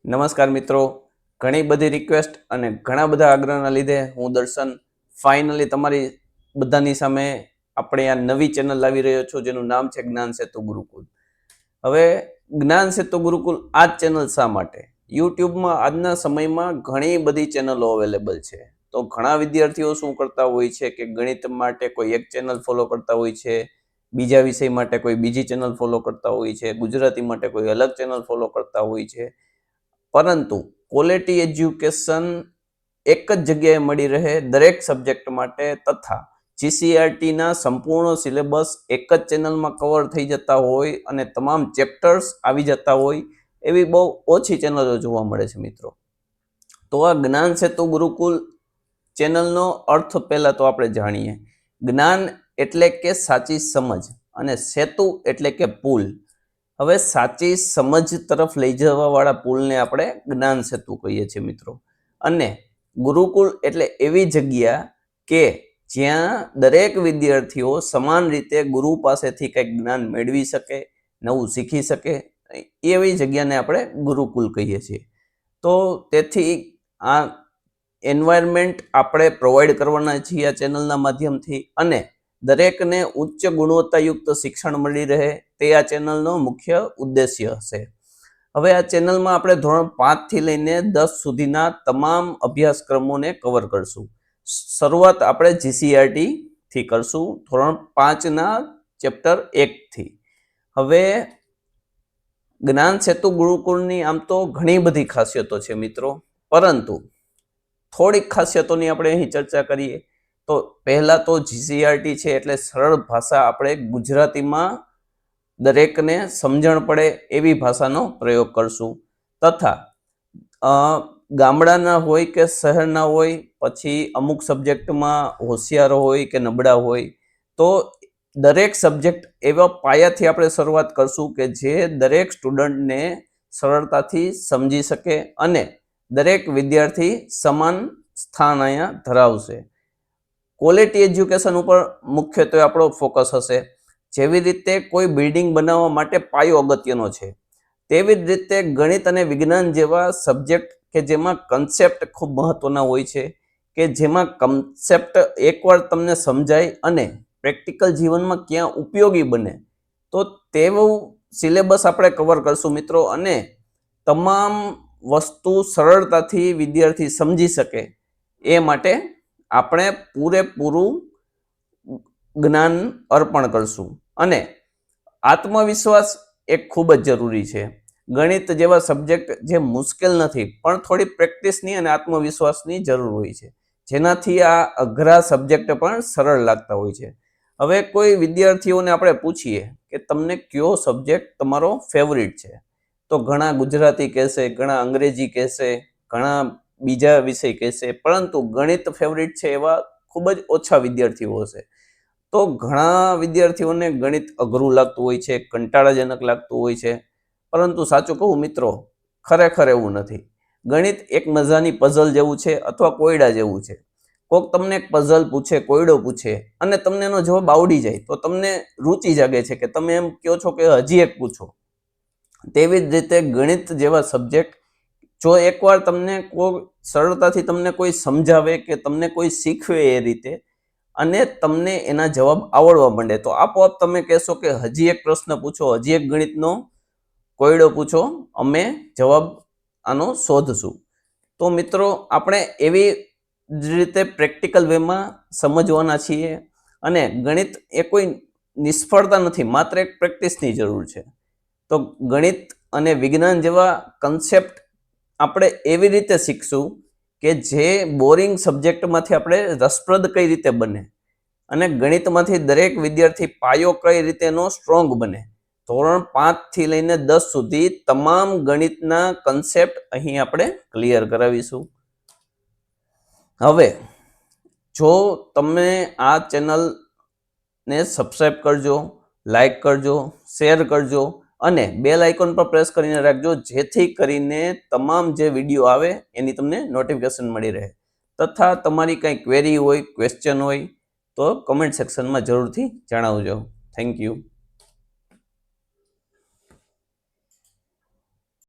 નમસ્કાર મિત્રો, ઘણી બધી રિક્વેસ્ટ અને ઘણા બધા આગ્રહના લીધે હું દર્શન ફાઇનલી તમારી બધાની સામે આપણે આ નવી ચેનલ લાવી રહ્યો છું, જેનું નામ છે જ્ઞાન સેતુ ગુરુકુલ. હવે જ્ઞાન સેતુ ગુરુકુલ આ જ ચેનલ શા માટે? યુટ્યુબમાં આજના સમયમાં ઘણી બધી ચેનલો અવેલેબલ છે. તો ઘણા વિદ્યાર્થીઓ શું કરતા હોય છે કે ગણિત માટે કોઈ એક ચેનલ ફોલો કરતા હોય છે, બીજા વિષય માટે કોઈ બીજી ચેનલ ફોલો કરતા હોય છે, ગુજરાતી માટે કોઈ અલગ ચેનલ ફોલો કરતા હોય છે. પરંતુ ક્વોલિટી એજ્યુકેશન એક જ જગ્યાએ મળી રહે દરેક સબ્જેક્ટ માટે, તથા જીસીઆરટીના સંપૂર્ણ સિલેબસ એક જ ચેનલમાં કવર થઈ જતા હોય અને તમામ ચેપ્ટર્સ આવી જતા હોય એવી બહુ ઓછી ચેનલો જોવા મળે છે મિત્રો. તો આ જ્ઞાન સેતુ ગુરુકુલ ચેનલનો અર્થ પહેલાં તો આપણે જાણીએ. જ્ઞાન એટલે કે સાચી સમજ અને સેતુ એટલે કે પુલ. હવે સાચી સમજ તરફ લઈ જવા વાળા પુલને આપણે જ્ઞાન સેતુ કહીએ છીએ મિત્રો. અને ગુરુકુલ એટલે એવી જગ્યા કે જ્યાં દરેક વિદ્યાર્થીઓ સમાન રીતે ગુરુ પાસેથી કંઈક જ્ઞાન મેળવી શકે, નવું શીખી શકે, એવી જગ્યાને આપણે ગુરુકુલ કહીએ છીએ. તો તેથી આ એન્વાયરમેન્ટ આપણે પ્રોવાઈડ કરવાના છીએ આ ચેનલના માધ્યમથી, અને દરેકને ઉચ્ચ ગુણવત્તાયુક્ત શિક્ષણ મળી રહે તે આ ચેનલનો મુખ્ય ઉદ્દેશ્ય હશે. હવે આ ચેનલમાં આપણે ધોરણ 5 થી લઈને 10 સુધીના તમામ અભ્યાસક્રમોને કવર કરશું. શરૂઆત આપણે જીસીઆરટી થી કરશું, ધોરણ 5ના ચેપ્ટર 1 થી. હવે જ્ઞાન સેતુ ગુરુકુળની આમ તો ઘણી બધી ખાસિયતો છે મિત્રો, પરંતુ થોડીક ખાસિયતોની આપણે અહીં ચર્ચા કરીએ. તો પહેલા તો જીસીઆરટી છે એટલે સરળ ભાષા આપણે ગુજરાતીમાં દરેકને સમજણ પડે એવી ભાષાનો પ્રયોગ કરશું. તથા ગામડાના હોય કે શહેરના હોય, પછી અમુક સબ્જેક્ટમાં હોશિયાર હોય કે નબળા હોય, તો દરેક સબ્જેક્ટ એવા પાયાથી આપણે શરૂઆત કરશું કે જે દરેક સ્ટુડન્ટને સરળતાથી સમજી શકે અને દરેક વિદ્યાર્થી સમાન સ્થાન અહીંયા ધરાવશે. ક્વોલિટી એજ્યુકેશન ઉપર મુખ્યત્વે આપણો ફોકસ હશે. જેવી રીતે કોઈ બિલ્ડિંગ બનાવવા માટે પાયો અગત્યનો છે, તેવી જ રીતે ગણિત અને વિજ્ઞાન જેવા સબ્જેક્ટ કે જેમાં કન્સેપ્ટ ખૂબ મહત્વના હોય છે, કે જેમાં કન્સેપ્ટ એકવાર તમને સમજાય અને પ્રેક્ટિકલ જીવનમાં ક્યાં ઉપયોગી બને, તો તેવું સિલેબસ આપણે કવર કરશું મિત્રો. અને તમામ વસ્તુ સરળતાથી વિદ્યાર્થી સમજી શકે એ માટે આપણે પૂરેપૂરું જ્ઞાન અર્પણ કરશું. અને આત્મવિશ્વાસ એક ખૂબ જ જરૂરી છે. ગણિત જેવા સબ્જેક્ટ જે મુશ્કેલ નથી, પણ થોડી પ્રેક્ટિસની અને આત્મવિશ્વાસની જરૂર હોય છે, જેનાથી આ અઘરા સબ્જેક્ટ પણ સરળ લાગતા હોય છે. હવે કોઈ વિદ્યાર્થીઓને આપણે પૂછીએ કે તમને કયો સબ્જેક્ટ તમારો ફેવરિટ છે, તો ઘણા ગુજરાતી કહેશે, ઘણા અંગ્રેજી કહેશે, ઘણા બીજા વિષય કહેશે, પરંતુ ગણિત ફેવરિટ છે એવા ખૂબ જ ઓછા વિદ્યાર્થીઓ હશે. તો ઘણા વિદ્યાર્થીઓને ગણિત અઘરું લાગતું હોય છે, કંટાળાજનક લાગતું હોય છે, પરંતુ સાચું કહું મિત્રો, ખરેખર એવું નથી. ગણિત એક મજાની પઝલ જેવું છે અથવા કોયડા જેવું છે. કોઈક તમને એક પઝલ પૂછે, કોયડો પૂછે અને તમને એનો જવાબ આવડી જાય તો તમને રુચિ જાગે છે કે તમે એમ કહો છો કે હજી એક પૂછો. તેવી જ રીતે ગણિત જેવા સબ્જેક્ટ જો એકવાર તમને કોઈ સરળતાથી તમને કોઈ સમજાવે કે તમને કોઈ શીખવે એ રીતે, અને તમને એના જવાબ આવડવા માંડે, તો આપોઆપ તમે કહેશો કે હજી એક પ્રશ્ન પૂછો, હજી એક ગણિતનો કોયડો પૂછો, અમે જવાબ આનો શોધશું. તો મિત્રો આપણે એવી જ રીતે પ્રેક્ટિકલ વેમાં સમજવાના છીએ. અને ગણિત એ કોઈ નિષ્ફળતા નથી, માત્ર એક પ્રેક્ટિસની જરૂર છે. તો ગણિત અને વિજ્ઞાન જેવા કન્સેપ્ટ આપણે એવી રીતે શીખશું કે જે બોરિંગ સબ્જેક્ટમાંથી આપણે રસપ્રદ કઈ રીતે બને, અને ગણિતમાંથી દરેક વિદ્યાર્થી પાયો કઈ રીતેનો સ્ટ્રોંગ બને. ધોરણ 5 થી લઈને 10 સુધી તમામ ગણિતના કન્સેપ્ટ અહીં આપણે ક્લિયર કરાવીશું. હવે જો તમે આ ચેનલને સબસ્ક્રાઈબ કરજો, લાઈક કરજો, શેર કરજો અને બેલ આઇકોન પર પ્રેસ કરીને રાખજો, જેથી કરીને તમામ જે વિડીયો આવે એની તમને નોટિફિકેશન મળી રહે. તથા તમારી કંઈ ક્વેરી હોય, ક્વેશ્ચન હોય તો કમેન્ટ સેક્શનમાં જરૂરથી જણાવજો. Thank you.